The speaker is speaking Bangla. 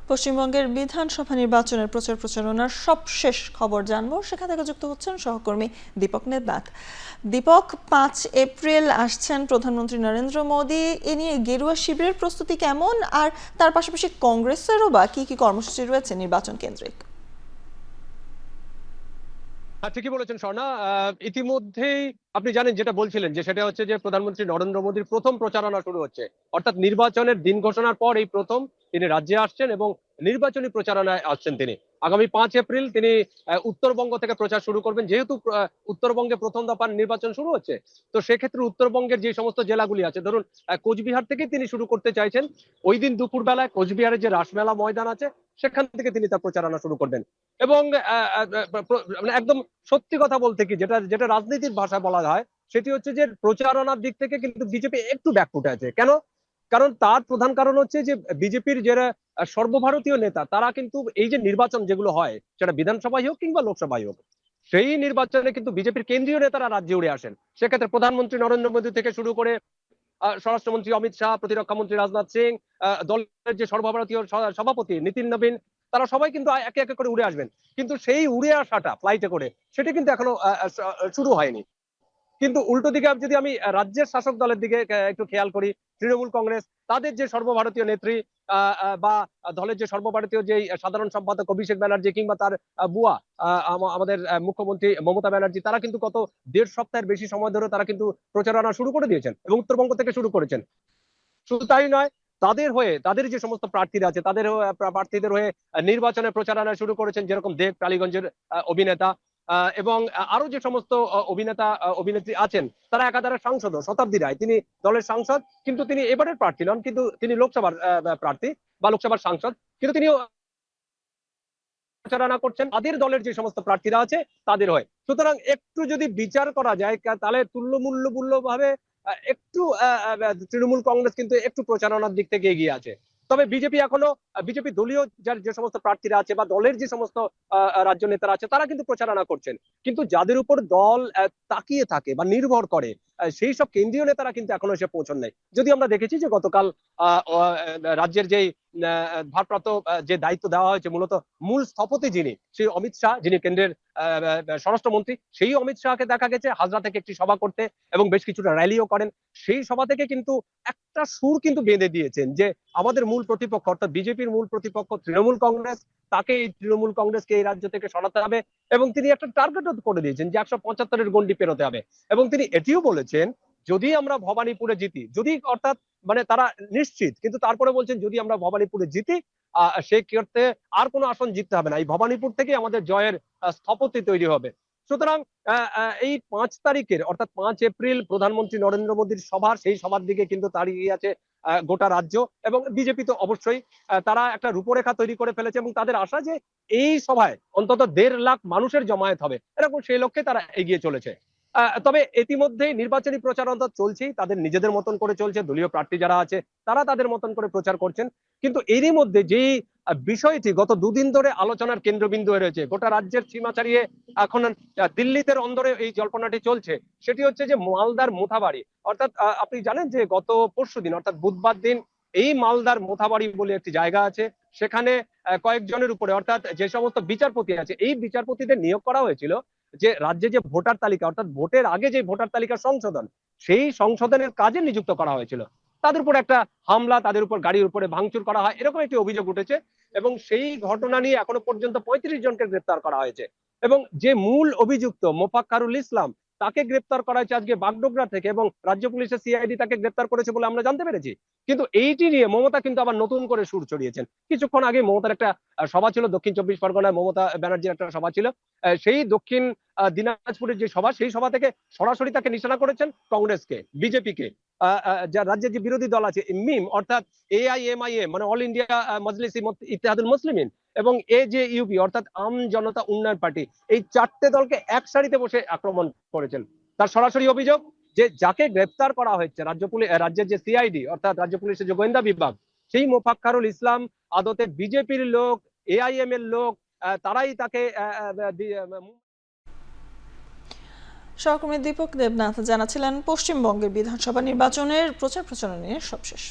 পশ্চিমবঙ্গের বিধানসভা নির্বাচনের প্রচার প্রচারণার সবশেষ খবর জানবো, সেখান থেকে যুক্ত হচ্ছেন সহকর্মী দীপক দেবনাথ। দীপক, 5 এপ্রিল আসছেন প্রধানমন্ত্রী নরেন্দ্র মোদী। এ নিয়ে গেরুয়া শিবিরের প্রস্তুতি কেমন, আর তার পাশাপাশি কংগ্রেসেরও বা কি কি কর্মসূচি রয়েছে নির্বাচন কেন্দ্রিক? ঠিকই বলেছেন স্বর্ণা। ইতিমধ্যেই আপনি জানেন, যেটা বলছিলেন যে সেটা হচ্ছে যে প্রধানমন্ত্রী নরেন্দ্র মোদীর প্রথম প্রচারণা শুরু হচ্ছে, অর্থাৎ নির্বাচনের দিন ঘোষণার পর এই প্রথম তিনি রাজ্যে আসছেন এবং নির্বাচনী প্রচারণায় আসছেন। তিনি আগামী 5 এপ্রিল তিনি উত্তরবঙ্গ থেকে প্রচার শুরু করবেন। যেহেতু উত্তরবঙ্গে প্রথম দফার নির্বাচন শুরু হচ্ছে, তো সেক্ষেত্রে উত্তরবঙ্গের যে সমস্ত জেলাগুলি আছে, ধরুন কোচবিহার থেকেই তিনি শুরু করতে চাইছেন। ওই দিন দুপুর বেলায় কোচবিহারের যে রাসমেলা ময়দান আছে, সেখান থেকে তিনি তার প্রচারণা শুরু করবেন। এবং মানে একদম সত্যি কথা বলতে কি, যেটা যেটা রাজনীতির ভাষায় বলা হয়, সেটি হচ্ছে যে প্রচারণার দিক থেকে কিন্তু বিজেপি একটু ব্যাকফুটে আছে। কেন? কারণ তার প্রধান কারণ হচ্ছে যে বিজেপির যারা সর্বভারতীয় নেতা, তারা কিন্তু এই যে নির্বাচন যেগুলো হয়, সেটা বিধানসভায় হোক কিংবা লোকসভায় হোক, সেই নির্বাচনে কিন্তু বিজেপির কেন্দ্রীয় নেতারা রাজ্যে উড়ে আসেন। সেক্ষেত্রে প্রধানমন্ত্রী নরেন্দ্র মোদী থেকে শুরু করে স্বরাষ্ট্রমন্ত্রী অমিত শাহ, প্রতিরক্ষা মন্ত্রী রাজনাথ সিং, দলের যে সর্বভারতীয় সভাপতি নীতিন নবীন, তারা সবাই কিন্তু একে একে করে উড়ে আসবেন। কিন্তু সেই উড়ে আসাটা ফ্লাইটে করে, সেটা কিন্তু এখনো শুরু হয়নি। কিন্তু উল্টো দিকে যদি আমি রাজ্যের শাসক দলের দিকে একটু খেয়াল করি, তৃণমূল কংগ্রেস, তাদের যে সর্বভারতীয় নেত্রী বা দলের যে সর্বভারতীয় যে সাধারণ সম্পাদক অভিষেক ব্যানার্জি, কিংবা তার বুয়া আমাদের মুখ্যমন্ত্রী মমতা ব্যানার্জি, তারা কিন্তু গত 1.5 সপ্তাহের বেশি সময় ধরে তারা কিন্তু প্রচারণা শুরু করে দিয়েছেন এবং উত্তরবঙ্গ থেকে শুরু করেছেন। শুধু তাই নয়, তাদের হয়ে তাদের যে সমস্ত প্রার্থীরা আছে, তাদের প্রার্থীদের হয়ে নির্বাচনে প্রচারণা শুরু করেছেন, যেরকম দেব টালিগঞ্জের অভিনেতা, এবং আরো যে সমস্ত অভিনেতা অভিনেত্রী আছেন, তারা একাধারে সাংসদ। শতাব্দী রায়, তিনি দলের সাংসদ, কিন্তু তিনি এবারের প্রার্থী নন, কিন্তু তিনি লোকসভার প্রার্থী বা লোকসভার সাংসদ, কিন্তু তিনি প্রচারণা করছেন তাদের দলের যে সমস্ত প্রার্থীরা আছে তাদের হয়ে। সুতরাং একটু যদি বিচার করা যায়, তাহলে তুল্যমূল্য ভাবে একটু তৃণমূল কংগ্রেস কিন্তু একটু প্রচারণার দিক থেকে এগিয়ে আছে। তবে বিজেপি এখনো, বিজেপি দলীয় যার যে সমস্ত প্রার্থীরা আছে বা দলের যে সমস্ত রাজ্য নেতারা আছে, তারা কিন্তু প্রচারণা করছেন। কিন্তু যাদের উপর দল তাকিয়ে থাকে বা নির্ভর করে, সেই সব কেন্দ্রীয় নেতারা কিন্তু এখনো এসে পৌঁছন নাই। যদি আমরা দেখেছি যে গতকাল রাজ্যের যেই ভারপ্রাপ্ত যে দায়িত্ব দেওয়া হয়েছে, মূলত মূল স্থপতি যিনি, সেই অমিত শাহ, যিনি কেন্দ্রের স্বরাষ্ট্রমন্ত্রী, সেই অমিত শাহকে দেখা গেছে হাজরা থেকে একটি সভা করতে এবং বেশ কিছুটা র্যালিও করেন। সেই সভা থেকে কিন্তু একটা সুর কিন্তু বেঁধে দিয়েছেন যে আমাদের মূল প্রতিপক্ষ, অর্থাৎ বিজেপির মূল প্রতিপক্ষ তৃণমূল কংগ্রেস, তাকে এই তৃণমূল কংগ্রেসকে এই রাজ্য থেকে সরাতে হবে। এবং তিনি একটা টার্গেটও করে দিয়েছেন যে 175-এর গন্ডি পেরোতে হবে। এবং তিনি এটিও বলেছেন, যদি আমরা ভবানীপুরে জিতি, যদি অর্থাৎ মানে তারা নিশ্চিত, কিন্তু তারপরে বলছেন যদি আমরা ভবানীপুরে জিতি, সেই ক্ষেত্রে আর কোনো আসন জিততে হবে না, এই ভবানীপুর থেকে আমাদের জয়ের স্থপতি তৈরি হবে। সুতরাং এই 5 তারিখের, অর্থাৎ 5 এপ্রিল প্রধানমন্ত্রী নরেন্দ্র মোদীর সভা, সেই সভার দিকে কিন্তু দাঁড়িয়ে আছে গোটা রাজ্য। এবং বিজেপি তো অবশ্যই তারা একটা রূপরেখা তৈরি করে ফেলেছে এবং তাদের আশা যে এই সভায় অন্তত 1.5 লাখ মানুষের জমায়েত হবে, এরকম সেই লক্ষ্যে তারা এগিয়ে চলেছে। তবে ইতিমধ্যেই নির্বাচনী প্রচারণা চলছেই, তাদের নিজেদের মতন করে চলছে। দলীয় প্রার্থী যারা আছে, তারা তাদের মতন করে প্রচার করছেন। কিন্তু এরই মধ্যে যেই বিষয়টি গত দুদিন ধরে আলোচনার কেন্দ্রবিন্দু হয়ে রয়েছে, গোটা রাজ্যের সীমা ছাড়িয়ে এখন দিল্লিতে অন্দরে এই জল্পনাটি চলছে, সেটি হচ্ছে যে মালদার মোথাবাড়ি। অর্থাৎ আপনি জানেন যে গত পরশুদিন, অর্থাৎ বুধবার দিন, এই মালদার মোথাবাড়ি বলে একটি জায়গা আছে, সেখানে কয়েকজনের উপরে, অর্থাৎ যে সমস্ত বিচারপতি আছে, এই বিচারপতিদের নিয়োগ করা হয়েছিল যে রাজ্যে যে ভোটার তালিকা, অর্থাৎ ভোটের আগে যে ভোটার তালিকা সংশোধন, সেই সংশোধনের কাজে নিযুক্ত করা হয়েছিল। তাদের উপর একটা হামলা, তাদের উপর গাড়ির উপরে ভাঙচুর করা হয়, এরকম একটি অভিযোগ উঠেছে। এবং সেই ঘটনা নিয়ে এখনো পর্যন্ত 35 জনকে গ্রেপ্তার করা হয়েছে। এবং যে মূল অভিযুক্ত মোফাক্কারুল ইসলাম, তাকে গ্রেপ্তার করা হয়েছে আজকে বাগডোগরা থেকে, এবং রাজ্য পুলিশের সিআইডি তাকে গ্রেপ্তার করেছে বলে আমরা জানতে পেরেছি। কিন্তু এইটি নিয়ে মমতা কিন্তু আবার নতুন করে সুর চড়িয়েছেন। কিছুক্ষণ আগে মমতার একটা সভা ছিল দক্ষিণ 24 পরগনায়, মমতা ব্যানার্জির একটা সভা ছিল। সেই দক্ষিণ দিনাজপুরের যে সভা, সেই সভা থেকে সরাসরি তাকে নিশানা করেছেন কংগ্রেসকে, বিজেপিকে, যা রাজ্যের যে বিরোধী দল আছে মিম, অর্থাৎ AIMIM মানে অল ইন্ডিয়া মজলিস ইত্তেহাদুল মুসলিমিন, এবং AJUP অর্থাৎ আম জনতা উন্নয়ন পার্টি, এই 4টে দলকে এক সারিতে বসে আক্রমণ করেছেন। তার সরাসরি অভিযোগ যে যাকে গ্রেপ্তার করা হয়েছে রাজ্যের যে সিআইডি, অর্থাৎ রাজ্য পুলিশের যে গোয়েন্দা বিভাগ, সেই মোফাক্কারুল ইসলাম আদতে বিজেপির লোক, AIM এর লোক, তারাই তাকে সহকর্মী দীপক দেবনাথ জানাচ্ছিলেন পশ্চিমবঙ্গের বিধানসভা নির্বাচনের প্রচার প্রচারণা নিয়ে সবশেষ।